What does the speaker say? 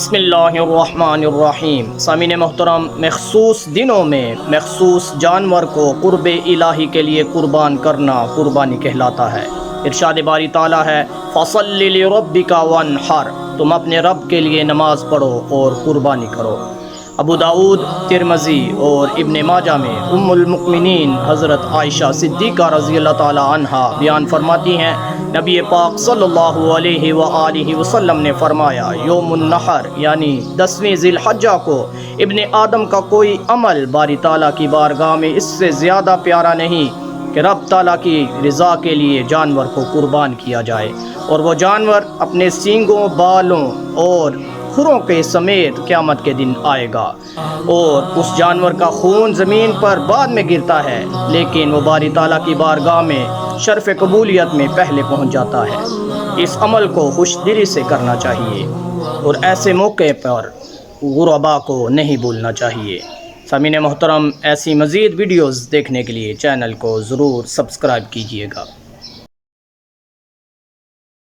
بسم اللہ الرحمن الرحیم۔ سامعین محترم، مخصوص دنوں میں مخصوص جانور کو قرب الہی کے لیے قربان کرنا قربانی کہلاتا ہے۔ ارشاد باری تعالیٰ ہے فَصَلِّ لِرَبِّكَ وَانْحَرْ، تم اپنے رب کے لیے نماز پڑھو اور قربانی کرو۔ ابو داؤد، ترمذی اور ابن ماجہ میں ام المؤمنین حضرت عائشہ صدیقہ رضی اللہ تعالی عنہا بیان فرماتی ہیں، نبی پاک صلی اللہ علیہ وآلہ وسلم نے فرمایا، یوم النحر یعنی 10ویں ذی الحجہ کو ابن آدم کا کوئی عمل باری تعالیٰ کی بارگاہ میں اس سے زیادہ پیارا نہیں کہ رب تعالیٰ کی رضا کے لیے جانور کو قربان کیا جائے، اور وہ جانور اپنے سینگوں، بالوں اور کھروں کے سمیت قیامت کے دن آئے گا، اور اس جانور کا خون زمین پر بعد میں گرتا ہے، لیکن وہ باری تعالیٰ کی بارگاہ میں شرف قبولیت میں پہلے پہنچ جاتا ہے۔ اس عمل کو خوش دلی سے کرنا چاہیے اور ایسے موقع پر غرباء کو نہیں بھولنا چاہیے۔ سامعین محترم، ایسی مزید ویڈیوز دیکھنے کے لیے چینل کو ضرور سبسکرائب کیجیے گا۔